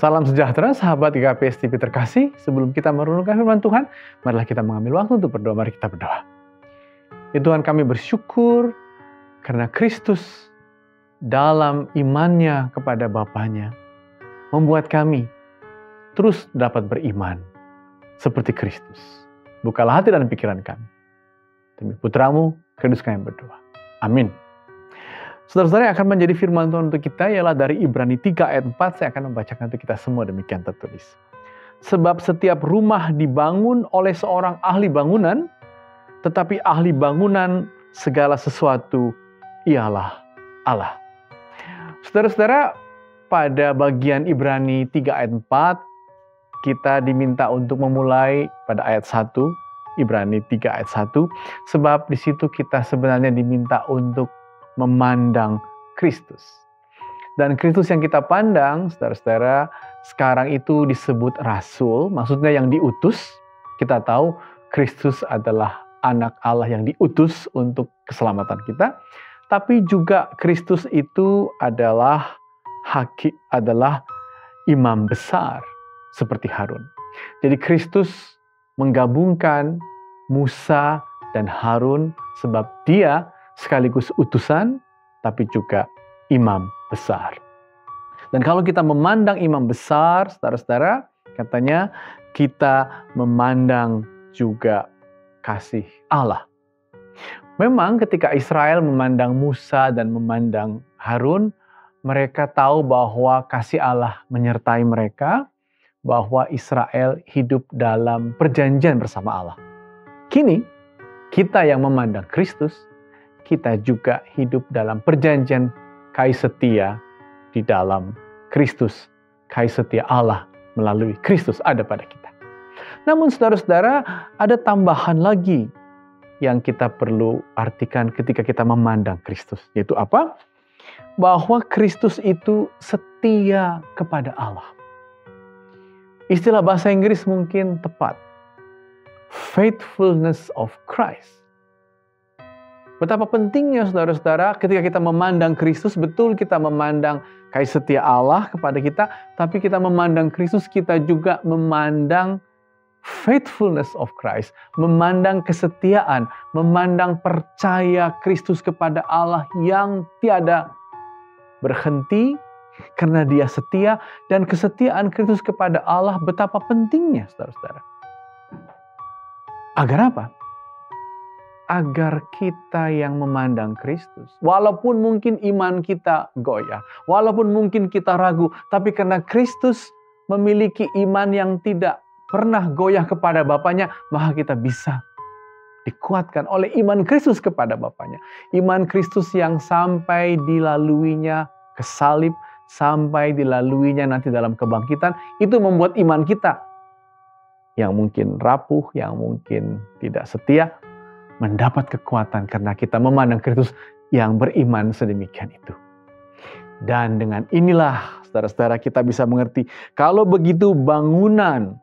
Salam sejahtera sahabat GKPS TV terkasih. Sebelum kita merenungkan firman Tuhan, marilah kita mengambil waktu untuk berdoa. Mari kita berdoa. Ya Tuhan, kami bersyukur karena Kristus dalam imannya kepada Bapanya membuat kami terus dapat beriman seperti Kristus. Bukalah hati dan pikiran kami. Demi Putramu, Kristus kami berdoa. Amin. Saudara-saudara, yang akan menjadi firman Tuhan untuk kita ialah dari Ibrani 3 ayat 4. Saya akan membacakan untuk kita semua, demikian tertulis. Sebab setiap rumah dibangun oleh seorang ahli bangunan, tetapi ahli bangunan segala sesuatu ialah Allah. Saudara-saudara, pada bagian Ibrani 3 ayat 4, kita diminta untuk memulai pada ayat 1, Ibrani 3 ayat 1, sebab di situ kita sebenarnya diminta untuk memandang Kristus. Dan Kristus yang kita pandang, saudara-saudara, sekarang itu disebut rasul, maksudnya yang diutus. Kita tahu Kristus adalah anak Allah yang diutus untuk keselamatan kita. Tapi juga Kristus itu adalah imam besar seperti Harun. Jadi Kristus menggabungkan Musa dan Harun sebab dia sekaligus utusan, tapi juga imam besar. Dan kalau kita memandang imam besar, saudara-saudara, katanya kita memandang juga kasih Allah. Memang ketika Israel memandang Musa dan memandang Harun, mereka tahu bahwa kasih Allah menyertai mereka, bahwa Israel hidup dalam perjanjian bersama Allah. Kini, kita yang memandang Kristus, kita juga hidup dalam perjanjian kasih setia di dalam Kristus. Kasih setia Allah melalui Kristus ada pada kita. Namun saudara-saudara, ada tambahan lagi yang kita perlu artikan ketika kita memandang Kristus. Yaitu apa? Bahwa Kristus itu setia kepada Allah. Istilah bahasa Inggris mungkin tepat. Faithfulness of Christ. Betapa pentingnya saudara-saudara ketika kita memandang Kristus, betul kita memandang kasih setia Allah kepada kita, tapi kita memandang Kristus, kita juga memandang faithfulness of Christ, memandang kesetiaan, memandang percaya Kristus kepada Allah yang tiada berhenti karena dia setia, dan kesetiaan Kristus kepada Allah betapa pentingnya saudara-saudara. Agar apa? Agar kita yang memandang Kristus, walaupun mungkin iman kita goyah, walaupun mungkin kita ragu, tapi karena Kristus memiliki iman yang tidak pernah goyah kepada Bapanya, maka kita bisa dikuatkan oleh iman Kristus kepada Bapanya. Iman Kristus yang sampai dilaluinya ke salib, sampai dilaluinya nanti dalam kebangkitan, itu membuat iman kita yang mungkin rapuh, yang mungkin tidak setia, mendapat kekuatan karena kita memandang Kristus yang beriman sedemikian itu. Dan dengan inilah saudara-saudara kita bisa mengerti, kalau begitu bangunan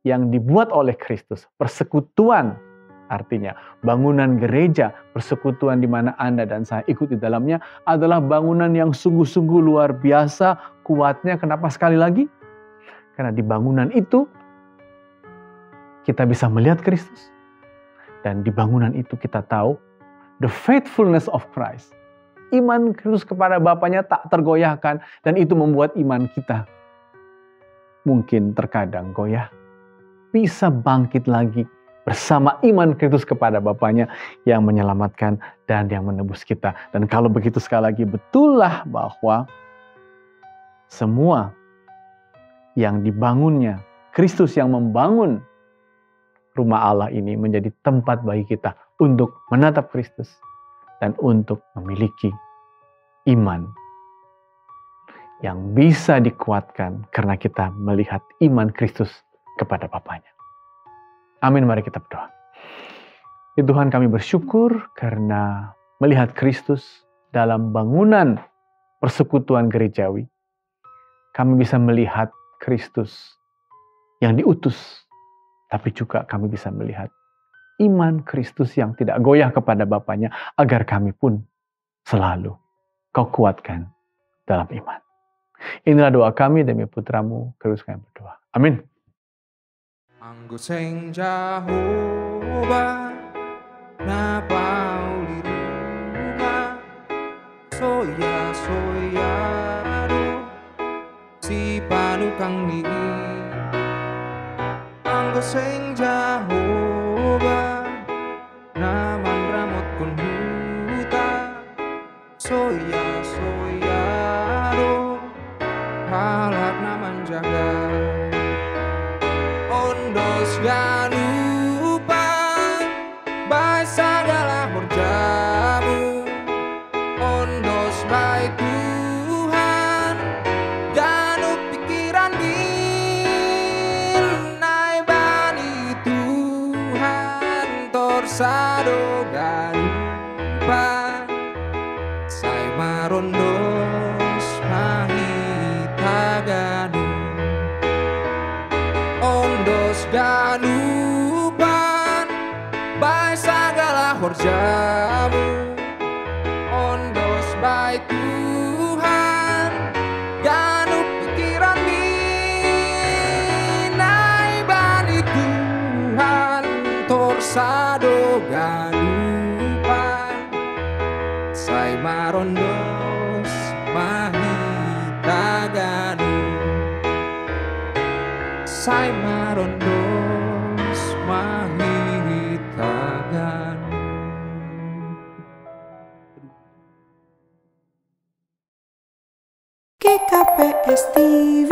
yang dibuat oleh Kristus, persekutuan, artinya bangunan gereja, persekutuan di mana Anda dan saya ikut di dalamnya, adalah bangunan yang sungguh-sungguh luar biasa kuatnya. Kenapa sekali lagi? Karena di bangunan itu kita bisa melihat Kristus. Dan di bangunan itu kita tahu the faithfulness of Christ. Iman Kristus kepada Bapanya tak tergoyahkan, dan itu membuat iman kita mungkin terkadang goyah, bisa bangkit lagi bersama iman Kristus kepada Bapanya yang menyelamatkan dan yang menebus kita. Dan kalau begitu sekali lagi, betullah bahwa semua yang dibangunnya, Kristus yang membangun rumah Allah ini menjadi tempat bagi kita untuk menatap Kristus dan untuk memiliki iman yang bisa dikuatkan karena kita melihat iman Kristus kepada Bapanya. Amin, mari kita berdoa. Ya Tuhan, kami bersyukur karena melihat Kristus dalam bangunan persekutuan gerejawi. Kami bisa melihat Kristus yang diutus, tapi juga kami bisa melihat iman Kristus yang tidak goyah kepada Bapanya, agar kami pun selalu Kau kuatkan dalam iman. Inilah doa kami demi putramu, Kristus kami berdoa. Amin. Anggo sing Jahova na pauli rumah soya do si panukang ni anggo sing Jahova na manramot kun huta soya do halak na manjaga ondos ganupa bai sagala horjamu ondos bai Tuhan ganu pikiran din nai bani Tuhan torsado ganupa sai marondos mahita ganu ondos ganupan bai sagala horjamu ondos bai Tuhan ganu pikiran minai bani Tuhan torsado ganupan sai marondos mahita ganu sai marondos mahita ganu. GKPS TV